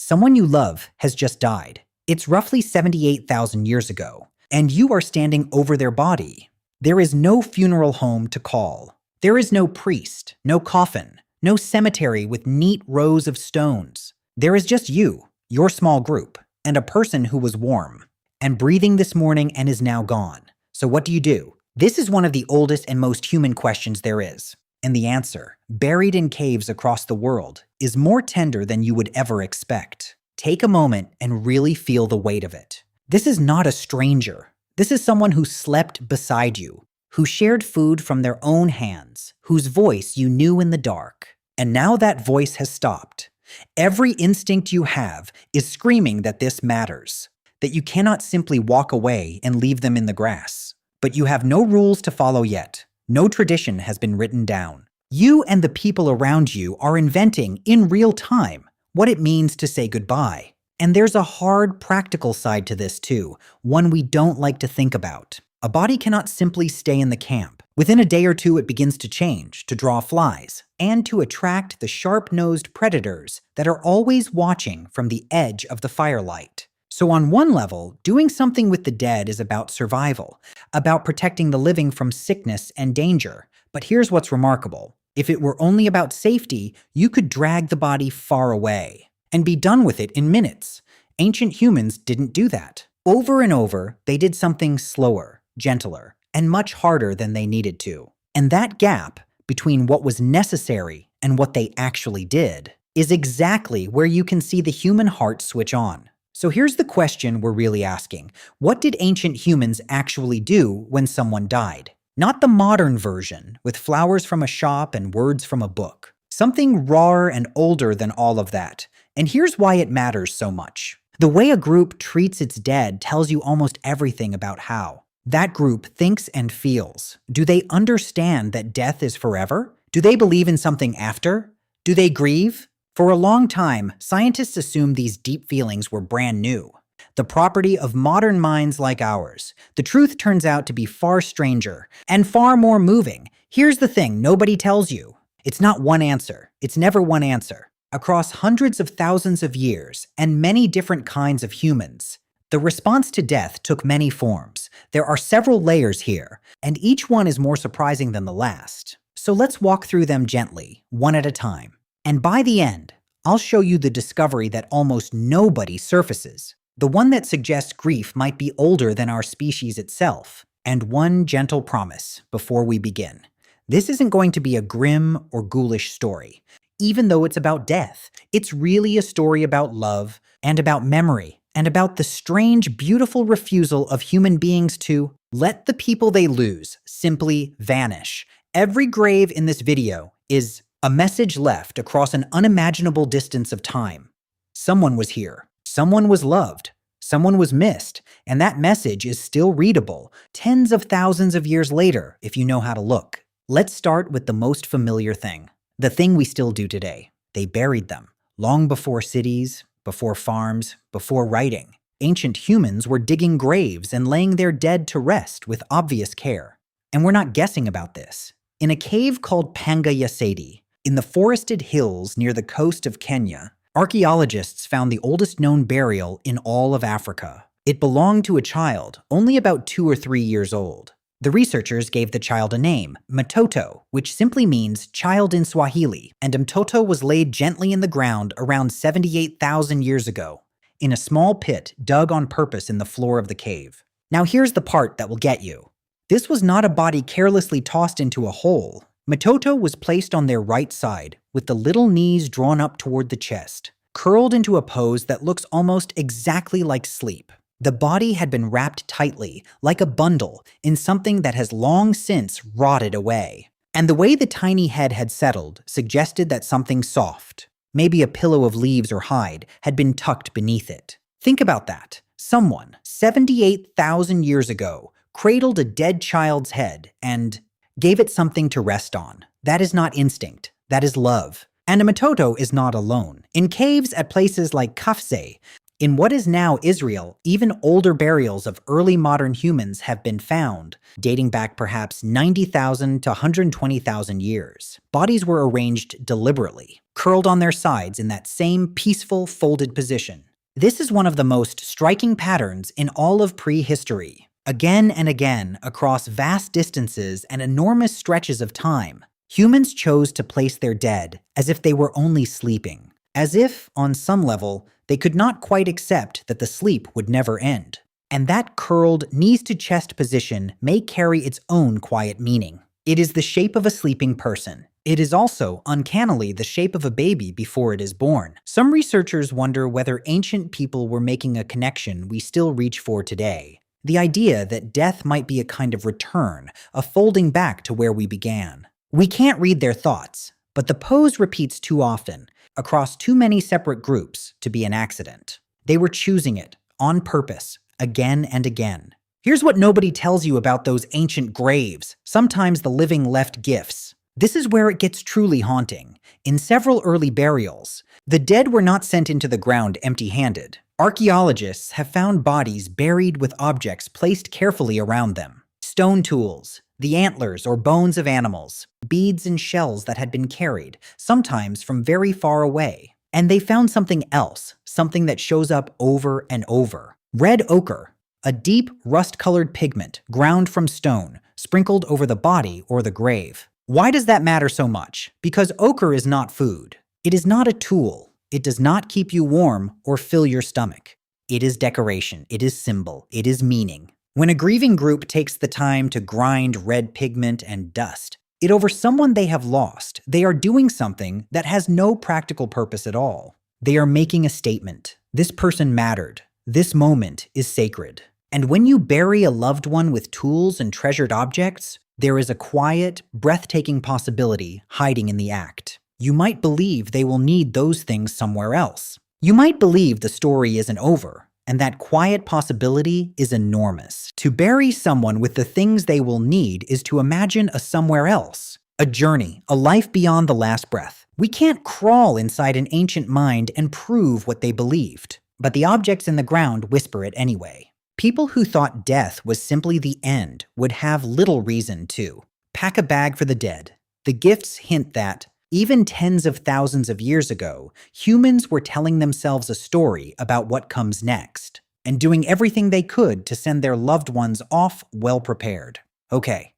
Someone you love has just died. It's roughly 78,000 years ago, and you are standing over their body. There is no funeral home to call. There is no priest, no coffin, no cemetery with neat rows of stones. There is just you, your small group, and a person who was warm and breathing this morning and is now gone. So what do? This is one of the oldest and most human questions there is. And the answer, buried in caves across the world, is more tender than you would ever expect. Take a moment and really feel the weight of it. This is not a stranger. This is someone who slept beside you, who shared food from their own hands, whose voice you knew in the dark. And now that voice has stopped. Every instinct you have is screaming that this matters, that you cannot simply walk away and leave them in the grass. But you have no rules to follow yet. No tradition has been written down. You and the people around you are inventing in real time what it means to say goodbye. And there's a hard, practical side to this too, one we don't like to think about. A body cannot simply stay in the camp. Within a day or two, it begins to change, to draw flies, and to attract the sharp-nosed predators that are always watching from the edge of the firelight. So on one level, doing something with the dead is about survival, about protecting the living from sickness and danger. But here's what's remarkable. If it were only about safety, you could drag the body far away and be done with it in minutes. Ancient humans didn't do that. Over and over, they did something slower, gentler, and much harder than they needed to. And that gap between what was necessary and what they actually did is exactly where you can see the human heart switch on. So here's the question we're really asking. What did ancient humans actually do when someone died? Not the modern version, with flowers from a shop and words from a book. Something rawer and older than all of that. And here's why it matters so much. The way a group treats its dead tells you almost everything about how that group thinks and feels. Do they understand that death is forever? Do they believe in something after? Do they grieve? For a long time, scientists assumed these deep feelings were brand new, the property of modern minds like ours. The truth turns out to be far stranger and far more moving. Here's the thing nobody tells you. It's not one answer. It's never one answer. Across hundreds of thousands of years and many different kinds of humans, the response to death took many forms. There are several layers here, and each one is more surprising than the last. So let's walk through them gently, one at a time. And by the end, I'll show you the discovery that almost nobody surfaces, the one that suggests grief might be older than our species itself, and one gentle promise before we begin. This isn't going to be a grim or ghoulish story. Even though it's about death, it's really a story about love and about memory and about the strange, beautiful refusal of human beings to let the people they lose simply vanish. Every grave in this video is a message left across an unimaginable distance of time. Someone was here, someone was loved, someone was missed, and that message is still readable tens of thousands of years later if you know how to look. Let's start with the most familiar thing, the thing we still do today. They buried them, long before cities, before farms, before writing. Ancient humans were digging graves and laying their dead to rest with obvious care. And we're not guessing about this. In a cave called Panga Yasedi, in the forested hills near the coast of Kenya, archaeologists found the oldest known burial in all of Africa. It belonged to a child, only about 2 or 3 years old. The researchers gave the child a name, Mtoto, which simply means child in Swahili, and Mtoto was laid gently in the ground around 78,000 years ago, in a small pit dug on purpose in the floor of the cave. Now here's the part that will get you. This was not a body carelessly tossed into a hole. Mtoto was placed on their right side, with the little knees drawn up toward the chest, curled into a pose that looks almost exactly like sleep. The body had been wrapped tightly, like a bundle, in something that has long since rotted away. And the way the tiny head had settled suggested that something soft, maybe a pillow of leaves or hide, had been tucked beneath it. Think about that. Someone, 78,000 years ago, cradled a dead child's head and gave it something to rest on. That is not instinct. That is love. And a Mtoto is not alone. In caves at places like Kafse, in what is now Israel, even older burials of early modern humans have been found, dating back perhaps 90,000 to 120,000 years. Bodies were arranged deliberately, curled on their sides in that same peaceful, folded position. This is one of the most striking patterns in all of prehistory. Again and again, across vast distances and enormous stretches of time, humans chose to place their dead as if they were only sleeping, as if, on some level, they could not quite accept that the sleep would never end. And that curled, knees-to-chest position may carry its own quiet meaning. It is the shape of a sleeping person. It is also, uncannily, the shape of a baby before it is born. Some researchers wonder whether ancient people were making a connection we still reach for today. The idea that death might be a kind of return, a folding back to where we began. We can't read their thoughts, but the pose repeats too often, across too many separate groups, to be an accident. They were choosing it, on purpose, again and again. Here's what nobody tells you about those ancient graves. Sometimes the living left gifts. This is where it gets truly haunting. In several early burials, the dead were not sent into the ground empty-handed. Archaeologists have found bodies buried with objects placed carefully around them. Stone tools, the antlers or bones of animals, beads and shells that had been carried, sometimes from very far away. And they found something else, something that shows up over and over. Red ochre, a deep, rust-colored pigment ground from stone, sprinkled over the body or the grave. Why does that matter so much? Because ochre is not food. It is not a tool. It does not keep you warm or fill your stomach. It is decoration. It is symbol. It is meaning. When a grieving group takes the time to grind red pigment and dust it over someone they have lost, they are doing something that has no practical purpose at all. They are making a statement. This person mattered. This moment is sacred. And when you bury a loved one with tools and treasured objects, there is a quiet, breathtaking possibility hiding in the act. You might believe they will need those things somewhere else. You might believe the story isn't over, and that quiet possibility is enormous. To bury someone with the things they will need is to imagine a somewhere else, a journey, a life beyond the last breath. We can't crawl inside an ancient mind and prove what they believed, but the objects in the ground whisper it anyway. People who thought death was simply the end would have little reason to. Pack a bag for the dead. The gifts hint that, even tens of thousands of years ago, humans were telling themselves a story about what comes next, and doing everything they could to send their loved ones off well prepared. Okay,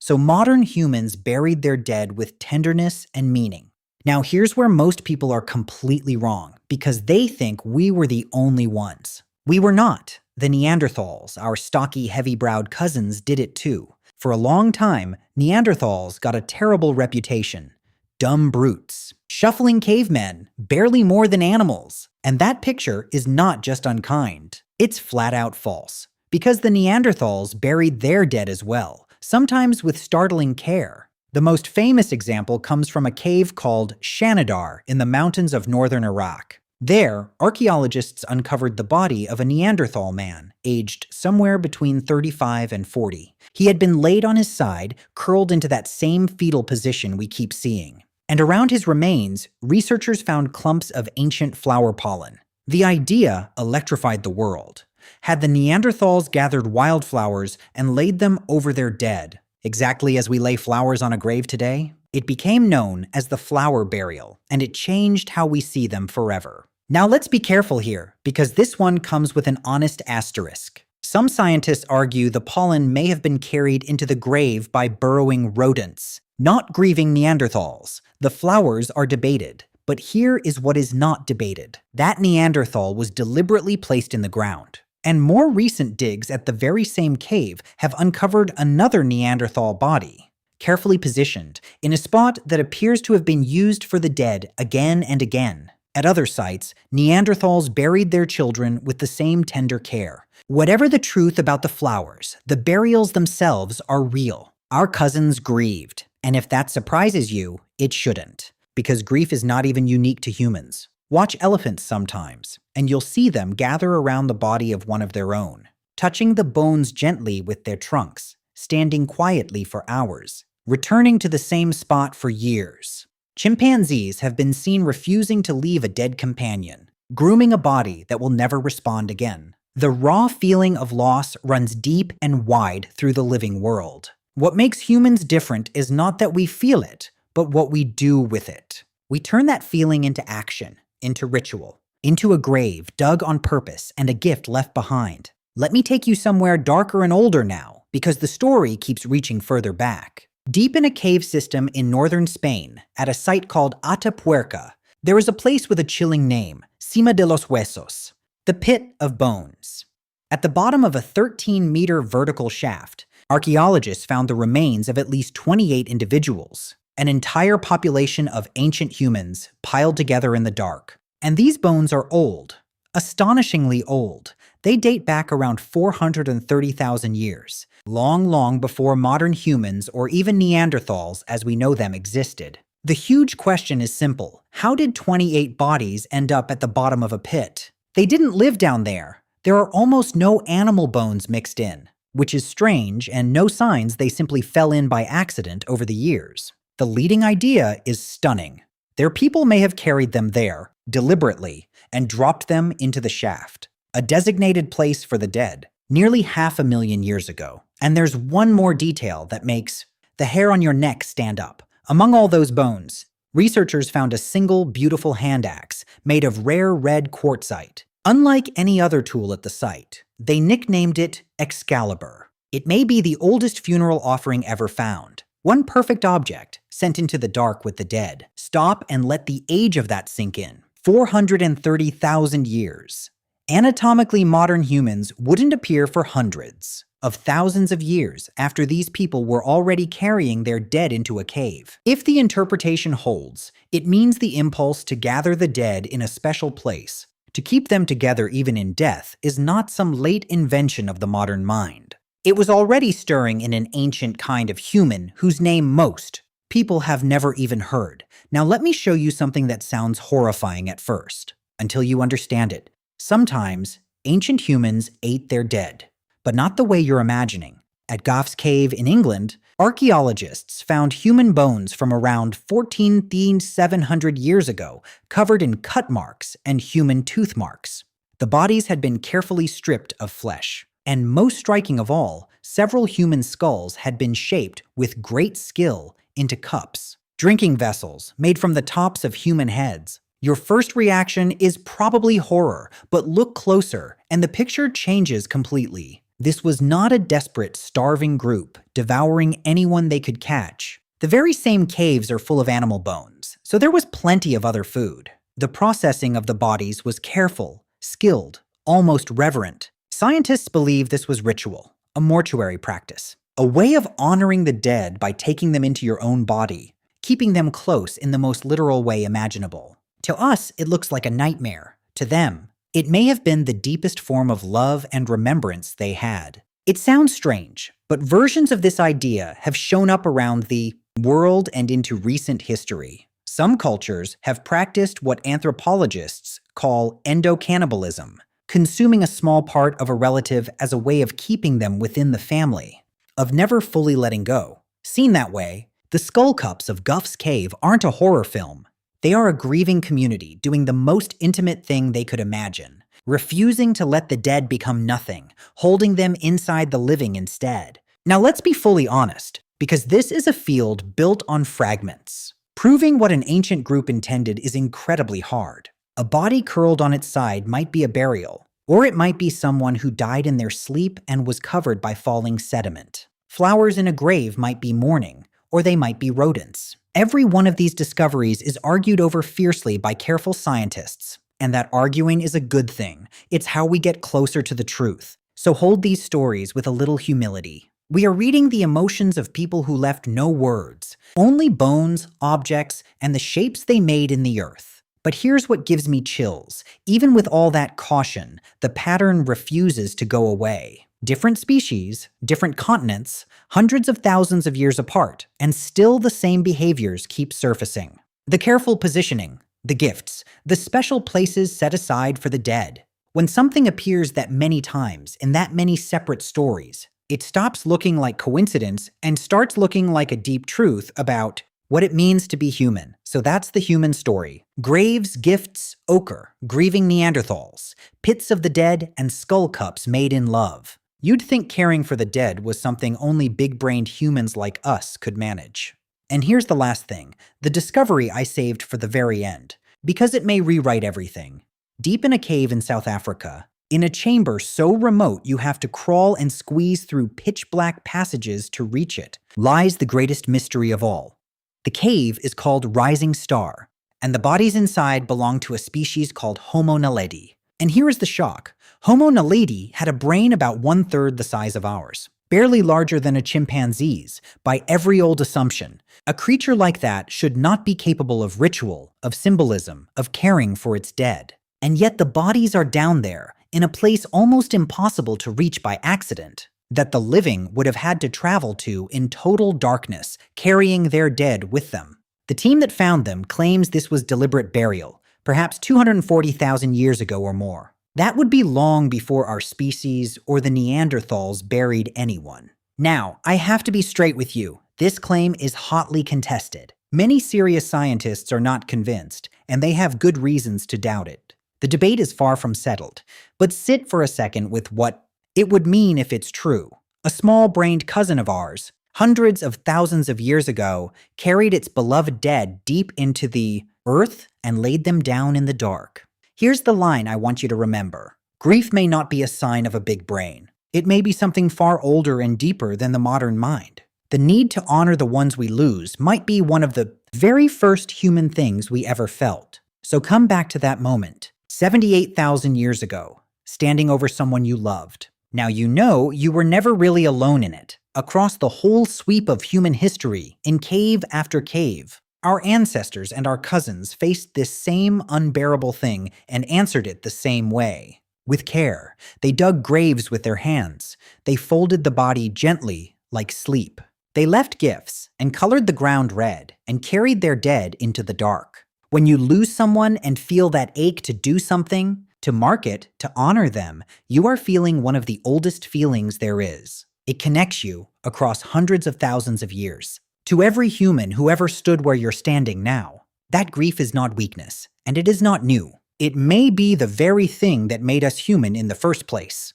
so modern humans buried their dead with tenderness and meaning. Now here's where most people are completely wrong, because they think we were the only ones. We were not. The Neanderthals, our stocky, heavy-browed cousins, did it too. For a long time, Neanderthals got a terrible reputation. Dumb brutes, shuffling cavemen, barely more than animals. And that picture is not just unkind. It's flat out false. Because the Neanderthals buried their dead as well, sometimes with startling care. The most famous example comes from a cave called Shanidar in the mountains of northern Iraq. There, archaeologists uncovered the body of a Neanderthal man, aged somewhere between 35 and 40. He had been laid on his side, curled into that same fetal position we keep seeing. And around his remains, researchers found clumps of ancient flower pollen. The idea electrified the world. Had the Neanderthals gathered wildflowers and laid them over their dead, exactly as we lay flowers on a grave today? It became known as the flower burial, and it changed how we see them forever. Now let's be careful here, because this one comes with an honest asterisk. Some scientists argue the pollen may have been carried into the grave by burrowing rodents, not grieving Neanderthals. The flowers are debated, but here is what is not debated. That Neanderthal was deliberately placed in the ground. And more recent digs at the very same cave have uncovered another Neanderthal body, carefully positioned, in a spot that appears to have been used for the dead again and again. At other sites, Neanderthals buried their children with the same tender care. Whatever the truth about the flowers, the burials themselves are real. Our cousins grieved, and if that surprises you, it shouldn't, because grief is not even unique to humans. Watch elephants sometimes, and you'll see them gather around the body of one of their own, touching the bones gently with their trunks, standing quietly for hours, returning to the same spot for years. Chimpanzees have been seen refusing to leave a dead companion, grooming a body that will never respond again. The raw feeling of loss runs deep and wide through the living world. What makes humans different is not that we feel it, but what we do with it. We turn that feeling into action, into ritual, into a grave dug on purpose and a gift left behind. Let me take you somewhere darker and older now, because the story keeps reaching further back. Deep in a cave system in northern Spain, at a site called Atapuerca, there is a place with a chilling name, Cima de los Huesos, the Pit of Bones. At the bottom of a 13-meter vertical shaft, archaeologists found the remains of at least 28 individuals, an entire population of ancient humans piled together in the dark. And these bones are old, astonishingly old. They date back around 430,000 years, long before modern humans or even Neanderthals as we know them existed. The huge question is simple. How did 28 bodies end up at the bottom of a pit? They didn't live down there. There are almost no animal bones mixed in, which is strange, and no signs they simply fell in by accident over the years. The leading idea is stunning. Their people may have carried them there, deliberately, and dropped them into the shaft, a designated place for the dead, nearly 500,000 years ago. And there's one more detail that makes the hair on your neck stand up. Among all those bones, researchers found a single beautiful hand axe made of rare red quartzite. Unlike any other tool at the site, they nicknamed it Excalibur. It may be the oldest funeral offering ever found. One perfect object sent into the dark with the dead. Stop and let the age of that sink in. 430,000 years. Anatomically modern humans wouldn't appear for hundreds of thousands of years after these people were already carrying their dead into a cave. If the interpretation holds, it means the impulse to gather the dead in a special place, to keep them together even in death, is not some late invention of the modern mind. It was already stirring in an ancient kind of human whose name most people have never even heard. Now let me show you something that sounds horrifying at first, until you understand it. Sometimes, ancient humans ate their dead, but not the way you're imagining. At Goff's Cave in England, archaeologists found human bones from around 14,700 years ago, covered in cut marks and human tooth marks. The bodies had been carefully stripped of flesh. And most striking of all, several human skulls had been shaped with great skill into cups, drinking vessels made from the tops of human heads. Your first reaction is probably horror, but look closer and the picture changes completely. This was not a desperate, starving group devouring anyone they could catch. The very same caves are full of animal bones, so there was plenty of other food. The processing of the bodies was careful, skilled, almost reverent. Scientists believe this was ritual, a mortuary practice, a way of honoring the dead by taking them into your own body, keeping them close in the most literal way imaginable. To us, it looks like a nightmare. To them, it may have been the deepest form of love and remembrance they had. It sounds strange, but versions of this idea have shown up around the world and into recent history. Some cultures have practiced what anthropologists call endocannibalism, consuming a small part of a relative as a way of keeping them within the family, of never fully letting go. Seen that way, the skull cups of Goff's Cave aren't a horror film. They are a grieving community doing the most intimate thing they could imagine, refusing to let the dead become nothing, holding them inside the living instead. Now let's be fully honest, because this is a field built on fragments. Proving what an ancient group intended is incredibly hard. A body curled on its side might be a burial, or it might be someone who died in their sleep and was covered by falling sediment. Flowers in a grave might be mourning, or they might be rodents. Every one of these discoveries is argued over fiercely by careful scientists, and that arguing is a good thing. It's how we get closer to the truth. So hold these stories with a little humility. We are reading the emotions of people who left no words, only bones, objects, and the shapes they made in the earth. But here's what gives me chills. Even with all that caution, the pattern refuses to go away. Different species, different continents, hundreds of thousands of years apart, and still the same behaviors keep surfacing. The careful positioning, the gifts, the special places set aside for the dead. When something appears that many times in that many separate stories, it stops looking like coincidence and starts looking like a deep truth about what it means to be human. So that's the human story. Graves, gifts, ochre, grieving Neanderthals, pits of the dead, and skull cups made in love. You'd think caring for the dead was something only big-brained humans like us could manage. And here's the last thing, the discovery I saved for the very end, because it may rewrite everything. Deep in a cave in South Africa, in a chamber so remote you have to crawl and squeeze through pitch-black passages to reach it, lies the greatest mystery of all. The cave is called Rising Star, and the bodies inside belong to a species called Homo naledi. And here is the shock. Homo naledi had a brain about 1/3 the size of ours, barely larger than a chimpanzee's, by every old assumption. A creature like that should not be capable of ritual, of symbolism, of caring for its dead. And yet the bodies are down there, in a place almost impossible to reach by accident, that the living would have had to travel to in total darkness, carrying their dead with them. The team that found them claims this was deliberate burial, perhaps 240,000 years ago or more. That would be long before our species or the Neanderthals buried anyone. Now, I have to be straight with you. This claim is hotly contested. Many serious scientists are not convinced, and they have good reasons to doubt it. The debate is far from settled, but sit for a second with what it would mean if it's true. A small-brained cousin of ours, hundreds of thousands of years ago, carried its beloved dead deep into the earth and laid them down in the dark. Here's the line I want you to remember. Grief may not be a sign of a big brain. It may be something far older and deeper than the modern mind. The need to honor the ones we lose might be one of the very first human things we ever felt. So come back to that moment, 78,000 years ago, standing over someone you loved. Now you know you were never really alone in it. Across the whole sweep of human history, in cave after cave, our ancestors and our cousins faced this same unbearable thing and answered it the same way. With care, they dug graves with their hands. They folded the body gently, like sleep. They left gifts and colored the ground red and carried their dead into the dark. When you lose someone and feel that ache to do something, to mark it, to honor them, you are feeling one of the oldest feelings there is. It connects you across hundreds of thousands of years. To every human who ever stood where you're standing now, that grief is not weakness, and it is not new. It may be the very thing that made us human in the first place.